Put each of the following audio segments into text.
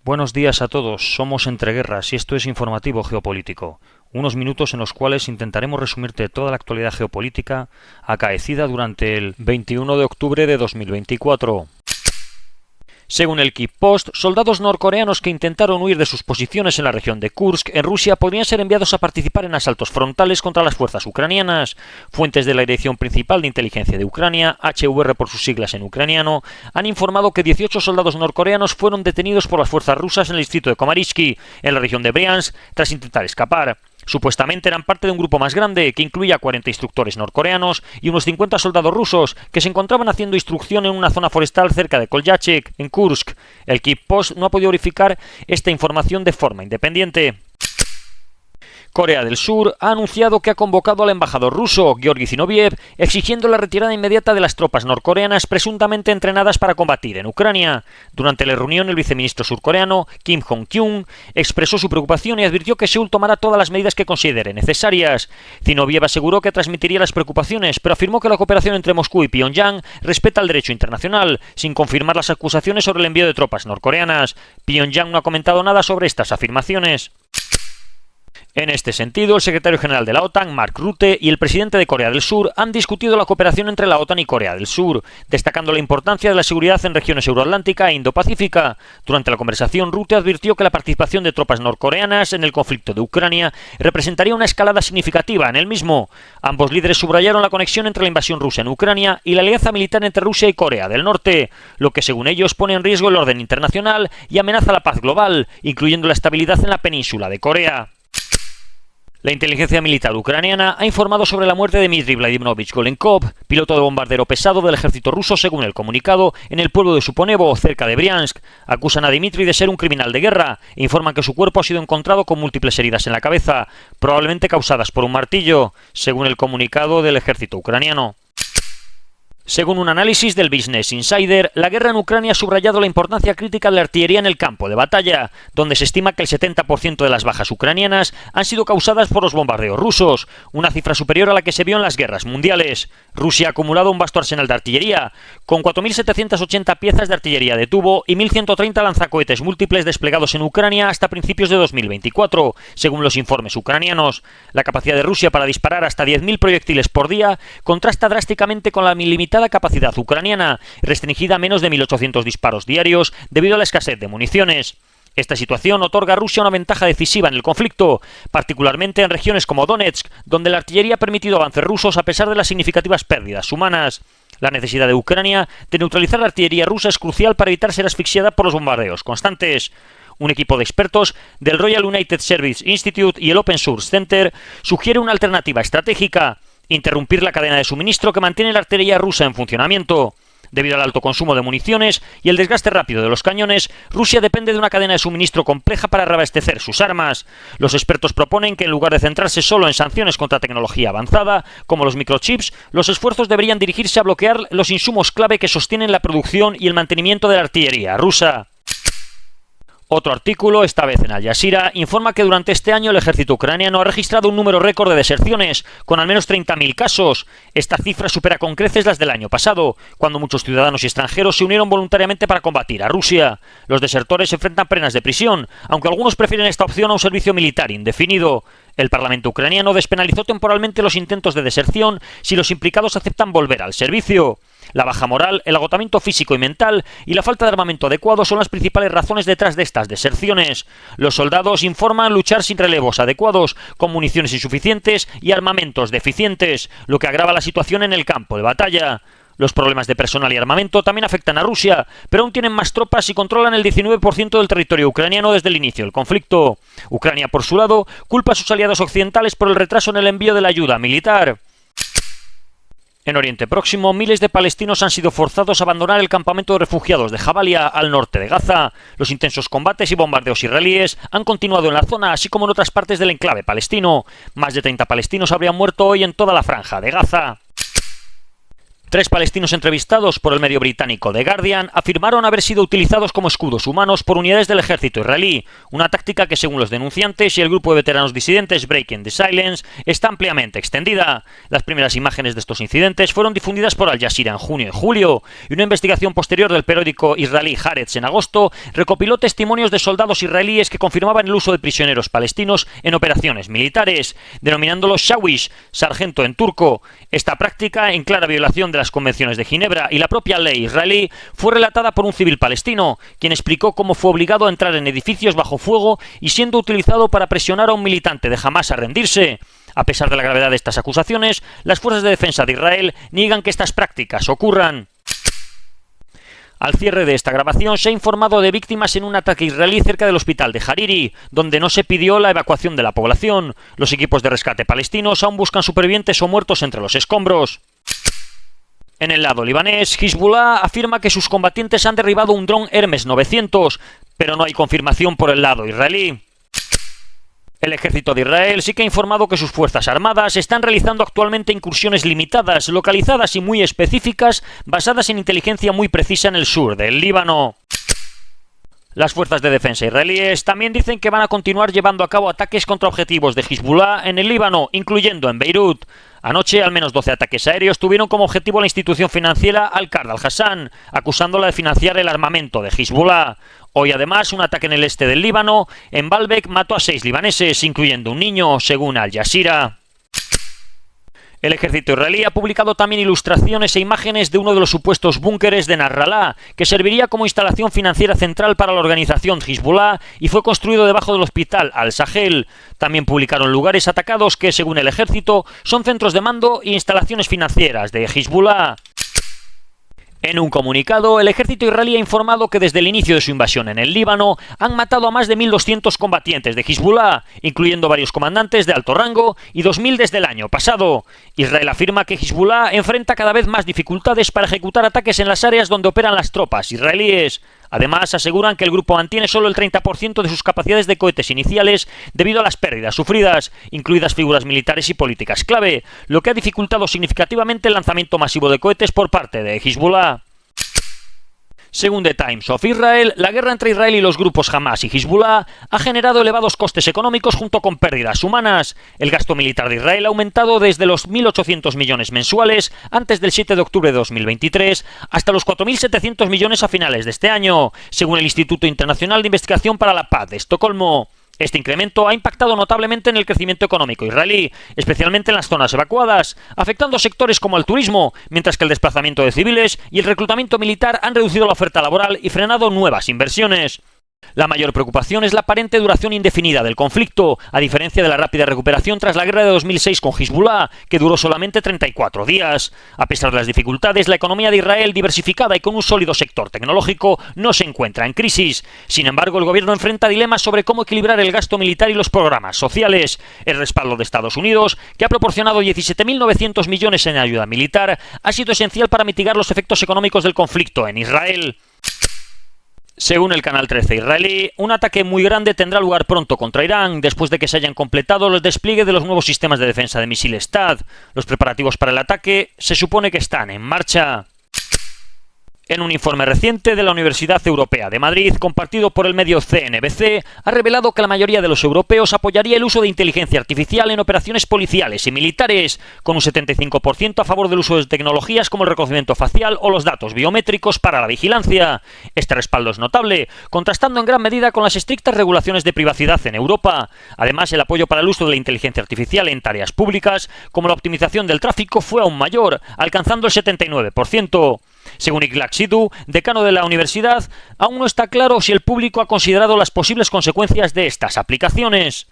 Buenos días a todos, somos Entreguerras y esto es Informativo Geopolítico, unos minutos en los cuales intentaremos resumirte toda la actualidad geopolítica acaecida durante el 21 de octubre de 2024. Según el Kyiv Post, soldados norcoreanos que intentaron huir de sus posiciones en la región de Kursk, en Rusia, podrían ser enviados a participar en asaltos frontales contra las fuerzas ucranianas. Fuentes de la Dirección Principal de Inteligencia de Ucrania, HUR por sus siglas en ucraniano, han informado que 18 soldados norcoreanos fueron detenidos por las fuerzas rusas en el distrito de Komarisky, en la región de Briansk, tras intentar escapar. Supuestamente eran parte de un grupo más grande que incluía 40 instructores norcoreanos y unos 50 soldados rusos que se encontraban haciendo instrucción en una zona forestal cerca de Kolyachik, en Kursk. El Kyiv Post no ha podido verificar esta información de forma independiente. Corea del Sur ha anunciado que ha convocado al embajador ruso, Georgi Zinoviev, exigiendo la retirada inmediata de las tropas norcoreanas presuntamente entrenadas para combatir en Ucrania. Durante la reunión, el viceministro surcoreano, Kim Hong-kyung, expresó su preocupación y advirtió que Seúl tomará todas las medidas que considere necesarias. Zinoviev aseguró que transmitiría las preocupaciones, pero afirmó que la cooperación entre Moscú y Pyongyang respeta el derecho internacional, sin confirmar las acusaciones sobre el envío de tropas norcoreanas. Pyongyang no ha comentado nada sobre estas afirmaciones. En este sentido, el secretario general de la OTAN, Mark Rutte, y el presidente de Corea del Sur han discutido la cooperación entre la OTAN y Corea del Sur, destacando la importancia de la seguridad en regiones euroatlántica e Indo-Pacífica. Durante la conversación, Rutte advirtió que la participación de tropas norcoreanas en el conflicto de Ucrania representaría una escalada significativa en el mismo. Ambos líderes subrayaron la conexión entre la invasión rusa en Ucrania y la alianza militar entre Rusia y Corea del Norte, lo que según ellos pone en riesgo el orden internacional y amenaza la paz global, incluyendo la estabilidad en la península de Corea. La inteligencia militar ucraniana ha informado sobre la muerte de Dmitry Vladimirovich Golenkov, piloto de bombardero pesado del ejército ruso, según el comunicado, en el pueblo de Suponevo, cerca de Briansk. Acusan a Dmitry de ser un criminal de guerra e informan que su cuerpo ha sido encontrado con múltiples heridas en la cabeza, probablemente causadas por un martillo, según el comunicado del ejército ucraniano. Según un análisis del Business Insider, la guerra en Ucrania ha subrayado la importancia crítica de la artillería en el campo de batalla, donde se estima que el 70% de las bajas ucranianas han sido causadas por los bombardeos rusos, una cifra superior a la que se vio en las guerras mundiales. Rusia ha acumulado un vasto arsenal de artillería, con 4.780 piezas de artillería de tubo y 1.130 lanzacohetes múltiples desplegados en Ucrania hasta principios de 2024, según los informes ucranianos. La capacidad de Rusia para disparar hasta 10.000 proyectiles por día contrasta drásticamente con la limitada capacidad ucraniana, restringida a menos de 1.800 disparos diarios debido a la escasez de municiones. Esta situación otorga a Rusia una ventaja decisiva en el conflicto, particularmente en regiones como Donetsk, donde la artillería ha permitido avances rusos a pesar de las significativas pérdidas humanas. La necesidad de Ucrania de neutralizar la artillería rusa es crucial para evitar ser asfixiada por los bombardeos constantes. Un equipo de expertos del Royal United Service Institute y el Open Source Center sugiere una alternativa estratégica: interrumpir la cadena de suministro que mantiene la artillería rusa en funcionamiento. Debido al alto consumo de municiones y el desgaste rápido de los cañones, Rusia depende de una cadena de suministro compleja para reabastecer sus armas. Los expertos proponen que en lugar de centrarse solo en sanciones contra tecnología avanzada, como los microchips, los esfuerzos deberían dirigirse a bloquear los insumos clave que sostienen la producción y el mantenimiento de la artillería rusa. Otro artículo, esta vez en Al Jazeera, informa que durante este año el ejército ucraniano ha registrado un número récord de deserciones, con al menos 30.000 casos. Esta cifra supera con creces las del año pasado, cuando muchos ciudadanos y extranjeros se unieron voluntariamente para combatir a Rusia. Los desertores enfrentan penas de prisión, aunque algunos prefieren esta opción a un servicio militar indefinido. El Parlamento ucraniano despenalizó temporalmente los intentos de deserción si los implicados aceptan volver al servicio. La baja moral, el agotamiento físico y mental y la falta de armamento adecuado son las principales razones detrás de estas deserciones. Los soldados informan luchar sin relevos adecuados, con municiones insuficientes y armamentos deficientes, lo que agrava la situación en el campo de batalla. Los problemas de personal y armamento también afectan a Rusia, pero aún tienen más tropas y controlan el 19% del territorio ucraniano desde el inicio del conflicto. Ucrania, por su lado, culpa a sus aliados occidentales por el retraso en el envío de la ayuda militar. En Oriente Próximo, miles de palestinos han sido forzados a abandonar el campamento de refugiados de Jabalia, al norte de Gaza. Los intensos combates y bombardeos israelíes han continuado en la zona, así como en otras partes del enclave palestino. Más de 30 palestinos habrían muerto hoy en toda la franja de Gaza. 3 palestinos entrevistados por el medio británico The Guardian afirmaron haber sido utilizados como escudos humanos por unidades del ejército israelí, una táctica que según los denunciantes y el grupo de veteranos disidentes Breaking the Silence está ampliamente extendida. Las primeras imágenes de estos incidentes fueron difundidas por Al Jazeera en junio y julio, y una investigación posterior del periódico israelí Haaretz en agosto recopiló testimonios de soldados israelíes que confirmaban el uso de prisioneros palestinos en operaciones militares, denominándolos shawish, sargento en turco. Esta práctica, en clara violación de las convenciones de Ginebra y la propia ley israelí, fue relatada por un civil palestino, quien explicó cómo fue obligado a entrar en edificios bajo fuego y siendo utilizado para presionar a un militante de Hamás a rendirse. A pesar de la gravedad de estas acusaciones, las fuerzas de defensa de Israel niegan que estas prácticas ocurran. Al cierre de esta grabación se ha informado de víctimas en un ataque israelí cerca del hospital de Hariri, donde no se pidió la evacuación de la población. Los equipos de rescate palestinos aún buscan supervivientes o muertos entre los escombros. En el lado libanés, Hezbollah afirma que sus combatientes han derribado un dron Hermes 900, pero no hay confirmación por el lado israelí. El ejército de Israel sí que ha informado que sus fuerzas armadas están realizando actualmente incursiones limitadas, localizadas y muy específicas, basadas en inteligencia muy precisa en el sur del Líbano. Las fuerzas de defensa israelíes también dicen que van a continuar llevando a cabo ataques contra objetivos de Hezbollah en el Líbano, incluyendo en Beirut. Anoche, al menos 12 ataques aéreos tuvieron como objetivo la institución financiera Al-Qard al-Hassan, acusándola de financiar el armamento de Hezbollah. Hoy, además, un ataque en el este del Líbano, en Baalbek, mató a 6 libaneses, incluyendo un niño, según Al Jazeera. El ejército israelí ha publicado también ilustraciones e imágenes de uno de los supuestos búnkeres de Nasrallah, que serviría como instalación financiera central para la organización Hezbollah y fue construido debajo del hospital Al-Sahel. También publicaron lugares atacados que, según el ejército, son centros de mando e instalaciones financieras de Hezbollah. En un comunicado, el ejército israelí ha informado que desde el inicio de su invasión en el Líbano han matado a más de 1.200 combatientes de Hezbollah, incluyendo varios comandantes de alto rango y 2.000 desde el año pasado. Israel afirma que Hezbollah enfrenta cada vez más dificultades para ejecutar ataques en las áreas donde operan las tropas israelíes. Además, aseguran que el grupo mantiene solo el 30% de sus capacidades de cohetes iniciales debido a las pérdidas sufridas, incluidas figuras militares y políticas clave, lo que ha dificultado significativamente el lanzamiento masivo de cohetes por parte de Hezbollah. Según The Times of Israel, la guerra entre Israel y los grupos Hamás y Hezbollah ha generado elevados costes económicos junto con pérdidas humanas. El gasto militar de Israel ha aumentado desde los 1.800 millones mensuales antes del 7 de octubre de 2023 hasta los 4.700 millones a finales de este año, según el Instituto Internacional de Investigación para la Paz de Estocolmo. Este incremento ha impactado notablemente en el crecimiento económico israelí, especialmente en las zonas evacuadas, afectando sectores como el turismo, mientras que el desplazamiento de civiles y el reclutamiento militar han reducido la oferta laboral y frenado nuevas inversiones. La mayor preocupación es la aparente duración indefinida del conflicto, a diferencia de la rápida recuperación tras la guerra de 2006 con Hezbollah, que duró solamente 34 días. A pesar de las dificultades, la economía de Israel, diversificada y con un sólido sector tecnológico, no se encuentra en crisis. Sin embargo, el gobierno enfrenta dilemas sobre cómo equilibrar el gasto militar y los programas sociales. El respaldo de Estados Unidos, que ha proporcionado 17.900 millones en ayuda militar, ha sido esencial para mitigar los efectos económicos del conflicto en Israel. Según el Canal 13 israelí, un ataque muy grande tendrá lugar pronto contra Irán, después de que se hayan completado los despliegues de los nuevos sistemas de defensa de misiles THAAD. Los preparativos para el ataque se supone que están en marcha. En un informe reciente de la Universidad Europea de Madrid, compartido por el medio CNBC, ha revelado que la mayoría de los europeos apoyaría el uso de inteligencia artificial en operaciones policiales y militares, con un 75% a favor del uso de tecnologías como el reconocimiento facial o los datos biométricos para la vigilancia. Este respaldo es notable, contrastando en gran medida con las estrictas regulaciones de privacidad en Europa. Además, el apoyo para el uso de la inteligencia artificial en tareas públicas, como la optimización del tráfico, fue aún mayor, alcanzando el 79%. Según Iglak Sidhu, decano de la universidad, aún no está claro si el público ha considerado las posibles consecuencias de estas aplicaciones.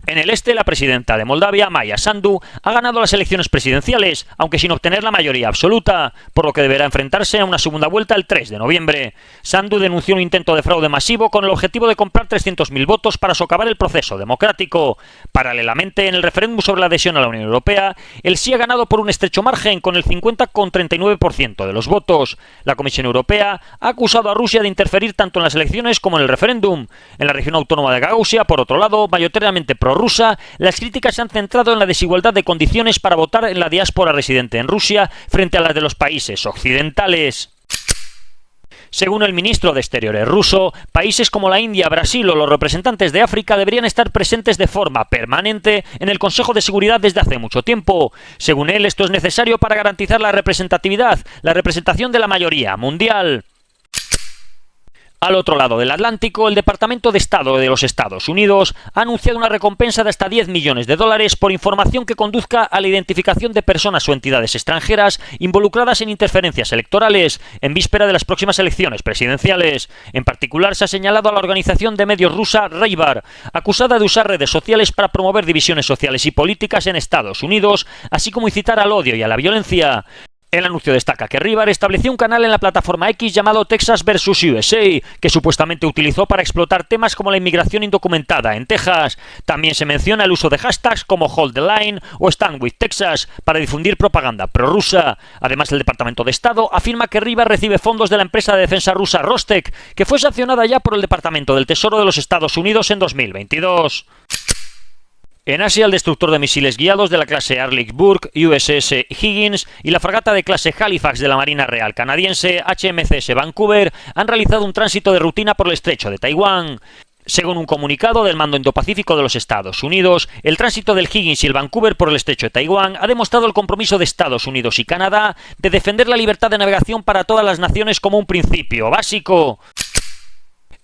En el este, la presidenta de Moldavia, Maia Sandu, ha ganado las elecciones presidenciales, aunque sin obtener la mayoría absoluta, por lo que deberá enfrentarse a una segunda vuelta el 3 de noviembre. Sandu denunció un intento de fraude masivo con el objetivo de comprar 300.000 votos para socavar el proceso democrático. Paralelamente, en el referéndum sobre la adhesión a la Unión Europea, el sí ha ganado por un estrecho margen, con el 50,39% de los votos. La Comisión Europea ha acusado a Rusia de interferir tanto en las elecciones como en el referéndum. En la región autónoma de Gagauzia, por otro lado, mayoritariamente pro Bielorrusa, las críticas se han centrado en la desigualdad de condiciones para votar en la diáspora residente en Rusia frente a las de los países occidentales. Según el ministro de Exteriores ruso, países como la India, Brasil o los representantes de África deberían estar presentes de forma permanente en el Consejo de Seguridad desde hace mucho tiempo. Según él, esto es necesario para garantizar la representatividad, la representación de la mayoría mundial. Al otro lado del Atlántico, el Departamento de Estado de los Estados Unidos ha anunciado una recompensa de hasta $10 millones por información que conduzca a la identificación de personas o entidades extranjeras involucradas en interferencias electorales en víspera de las próximas elecciones presidenciales. En particular, se ha señalado a la organización de medios rusa Raybar, acusada de usar redes sociales para promover divisiones sociales y políticas en Estados Unidos, así como incitar al odio y a la violencia. El anuncio destaca que Raybar estableció un canal en la plataforma X llamado Texas vs USA, que supuestamente utilizó para explotar temas como la inmigración indocumentada en Texas. También se menciona el uso de hashtags como Hold the Line o Stand with Texas para difundir propaganda prorrusa. Además, el Departamento de Estado afirma que Raybar recibe fondos de la empresa de defensa rusa Rostec, que fue sancionada ya por el Departamento del Tesoro de los Estados Unidos en 2022. En Asia, el destructor de misiles guiados de la clase Harrisburg, USS Higgins, y la fragata de clase Halifax de la Marina Real Canadiense, HMCS Vancouver, han realizado un tránsito de rutina por el estrecho de Taiwán. Según un comunicado del Mando Indo-Pacífico de los Estados Unidos, el tránsito del Higgins y el Vancouver por el estrecho de Taiwán ha demostrado el compromiso de Estados Unidos y Canadá de defender la libertad de navegación para todas las naciones como un principio básico.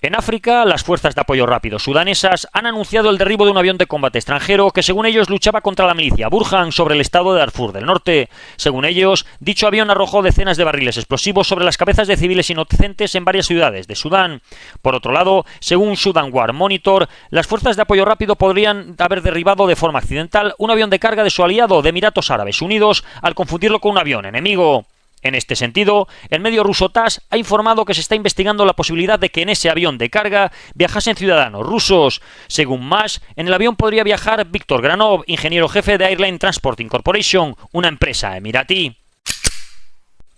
En África, las fuerzas de apoyo rápido sudanesas han anunciado el derribo de un avión de combate extranjero que, según ellos, luchaba contra la milicia Burhan sobre el estado de Darfur del Norte. Según ellos, dicho avión arrojó decenas de barriles explosivos sobre las cabezas de civiles inocentes en varias ciudades de Sudán. Por otro lado, según Sudan War Monitor, las fuerzas de apoyo rápido podrían haber derribado de forma accidental un avión de carga de su aliado de Emiratos Árabes Unidos al confundirlo con un avión enemigo. En este sentido, el medio ruso TASS ha informado que se está investigando la posibilidad de que en ese avión de carga viajasen ciudadanos rusos. Según MASH, en el avión podría viajar Víctor Granov, ingeniero jefe de Airline Transport Incorporation, una empresa emiratí.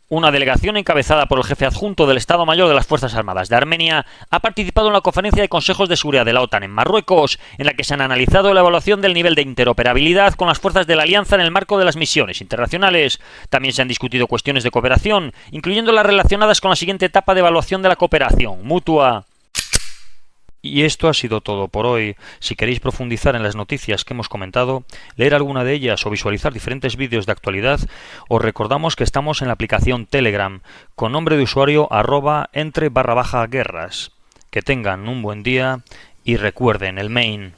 Una delegación encabezada por el jefe adjunto del Estado Mayor de las Fuerzas Armadas de Armenia ha participado en la conferencia de consejos de seguridad de la OTAN en Marruecos, en la que se han analizado la evaluación del nivel de interoperabilidad con las fuerzas de la alianza en el marco de las misiones internacionales. También se han discutido cuestiones de cooperación, incluyendo las relacionadas con la siguiente etapa de evaluación de la cooperación mutua. Y esto ha sido todo por hoy. Si queréis profundizar en las noticias que hemos comentado, leer alguna de ellas o visualizar diferentes vídeos de actualidad, os recordamos que estamos en la aplicación Telegram, con nombre de usuario @entre_guerras. Que tengan un buen día y recuerden el main.